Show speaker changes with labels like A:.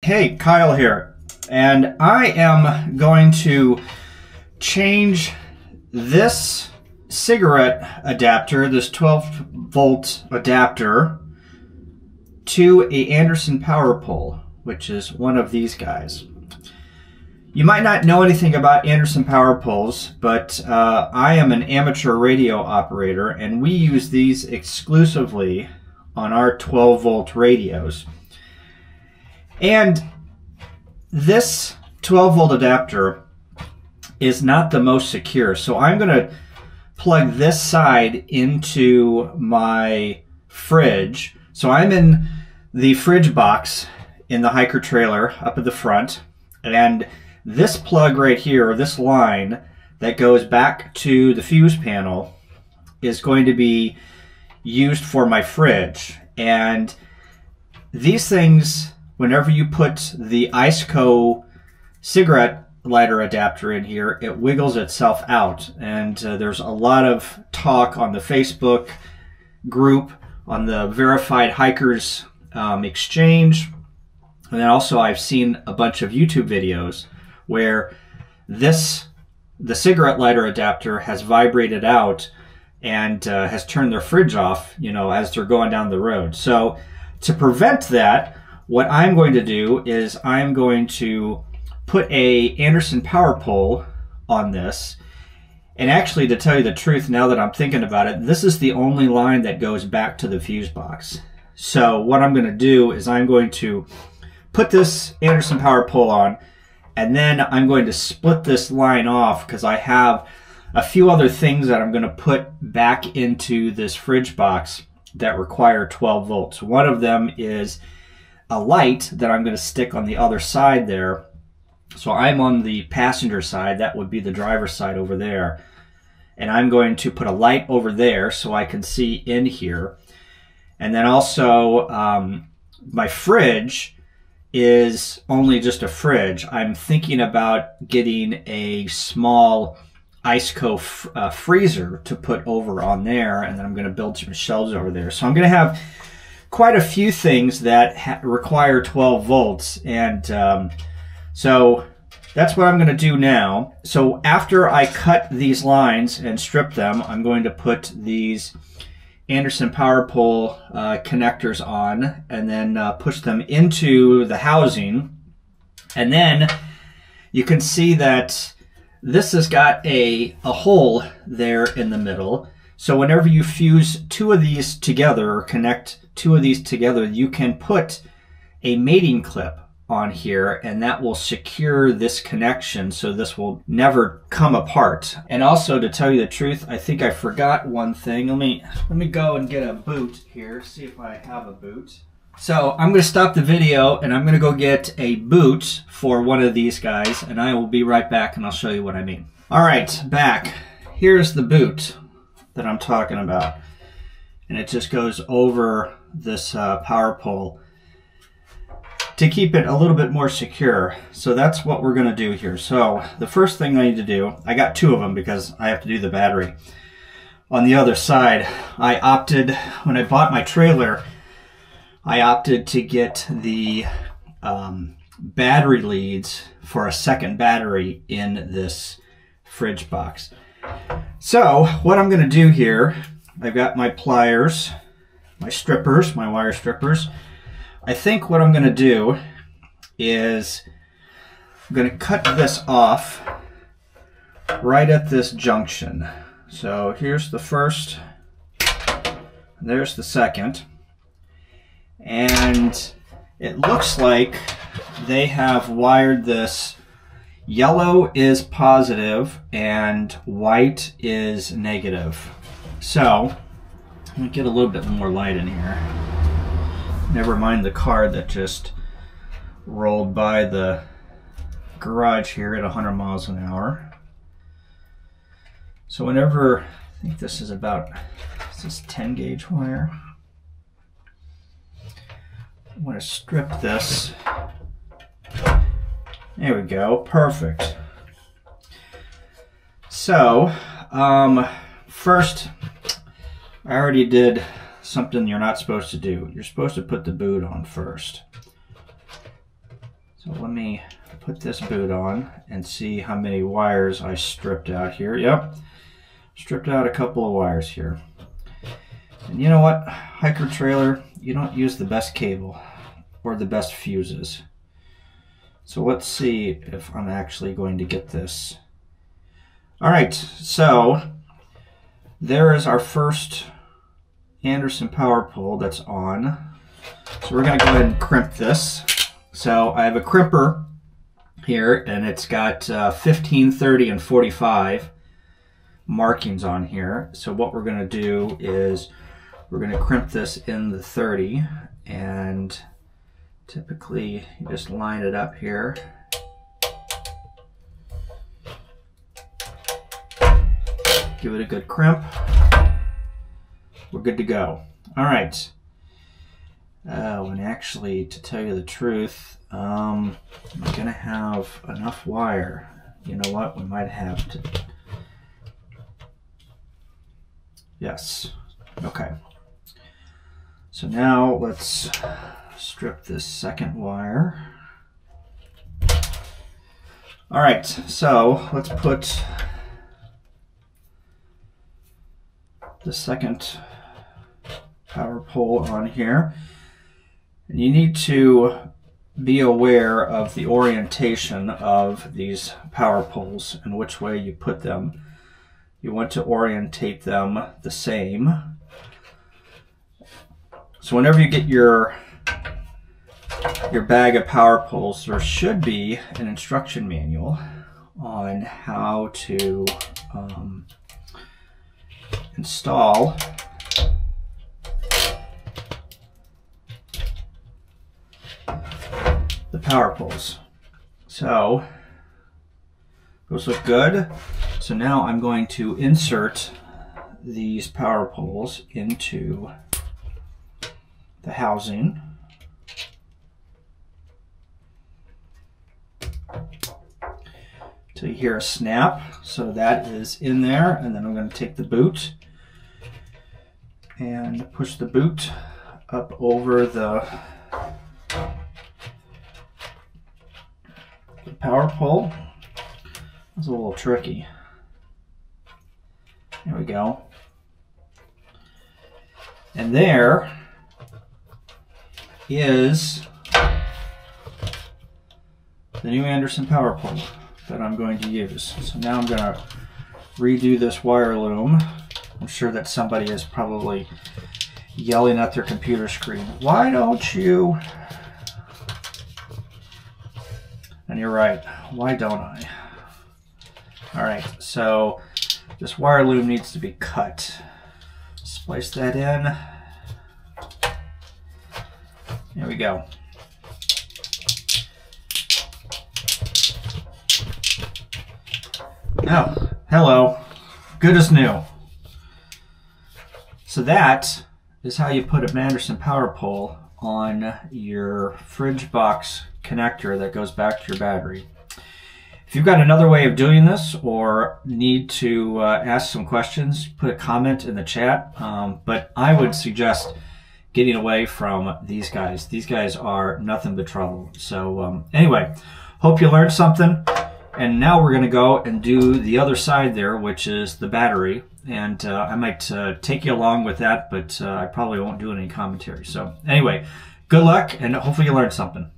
A: Hey, Kyle here, and I am going to change this cigarette adapter, this 12-volt adapter, to a Anderson power pole, which is one of these guys. You might not know anything about Anderson power poles, but I am an amateur radio operator, and we use these exclusively on our 12-volt radios. And this 12-volt adapter is not the most secure, so I'm going to plug this side into my fridge. So I'm in the fridge box in the hiker trailer up at the front, and this plug right here, this line that goes back to the fuse panel, is going to be used for my fridge. And these things, whenever you put the IceCo cigarette lighter adapter in here, it wiggles itself out. And there's a lot of talk on the Facebook group, on the Verified Hikers exchange. And then also I've seen a bunch of YouTube videos where the cigarette lighter adapter has vibrated out and has turned their fridge off, you know, as they're going down the road. So to prevent that, what I'm going to do is I'm going to put a Anderson power pole on this. And actually, to tell you the truth, now that I'm thinking about it, this is the only line that goes back to the fuse box. So what I'm going to do is I'm going to put this Anderson power pole on, and then I'm going to split this line off because I have a few other things that I'm going to put back into this fridge box that require 12 volts. One of them is a light that I'm going to stick on the other side there. So I'm on the passenger side, that would be the driver's side over there. And I'm going to put a light over there so I can see in here. And then also my fridge is only just a fridge. I'm thinking about getting a small IceCo freezer to put over on there, and then I'm going to build some shelves over there. So I'm going to have quite a few things that require 12 volts, and so that's what I'm going to do now. So after I cut these lines and strip them, I'm going to put these Anderson power pole connectors on, and then push them into the housing. And then you can see that this has got a hole there in the middle. So whenever you fuse two of these together, or connect two of these together, you can put a mating clip on here, and that will secure this connection so this will never come apart. And also, to tell you the truth, I think I forgot one thing. Let me go and get a boot here, see if I have a boot. So I'm going to stop the video and I'm going to go get a boot for one of these guys, and I will be right back and I'll show you what I mean. All right, back. Here's the boot that I'm talking about, and it just goes over this power pole to keep it a little bit more secure. So that's what we're going to do here. So the first thing I need to do, I got two of them because I have to do the battery. On the other side, I opted, when I bought my trailer, I opted to get the battery leads for a second battery in this fridge box. So what I'm going to do here, I've got my pliers, my strippers, my wire strippers. I think what I'm going to do is I'm going to cut this off right at this junction. So here's the first, there's the second. And it looks like they have wired this. Yellow is positive and white is negative. So let me get a little bit more light in here. Never mind the car that just rolled by the garage here at 100 miles an hour. So whenever, I think this is about, is this 10 gauge wire? I want to strip this. There we go, perfect. So, first, I already did something you're not supposed to do. You're supposed to put the boot on first. So let me put this boot on and see how many wires I stripped out here. Yep, stripped out a couple of wires here. And you know what, hiker trailer, you don't use the best cable or the best fuses. So let's see if I'm actually going to get this. All right, so there is our first Anderson power pole that's on. So we're gonna go ahead and crimp this. So I have a crimper here, and it's got 15, 30, and 45 markings on here. So what we're gonna do is we're gonna crimp this in the 30, and typically you just line it up here. Give it a good crimp. We're good to go. All right. And actually, to tell you the truth, I'm gonna have enough wire. You know what? We might have to. Yes. Okay. So now let's strip this second wire. All right. So let's put the second power pole on here. And you need to be aware of the orientation of these power poles and which way you put them. You want to orientate them the same. So whenever you get your bag of power poles, there should be an instruction manual on how to install the power poles. So those look good. So now I'm going to insert these power poles into the housing. Till you hear a snap. So that is in there, and then I'm going to take the boot and push the boot up over the power pole. That's a little tricky. There we go. And there is the new Anderson power pole that I'm going to use. So now I'm going to redo this wire loom. I'm sure that somebody is probably yelling at their computer screen, "Why don't you?" And you're right, why don't I? All right, so this wire loom needs to be cut. Splice that in. There we go. Oh, hello. Good as new. So that is how you put an Anderson power pole on your fridge box connector that goes back to your battery. If you've got another way of doing this or need to ask some questions, put a comment in the chat. But I would suggest getting away from these guys. These guys are nothing but trouble. So anyway, hope you learned something. And now we're going to go and do the other side there, which is the battery. And I might take you along with that, but I probably won't do any commentary. So anyway, good luck, and hopefully you learned something.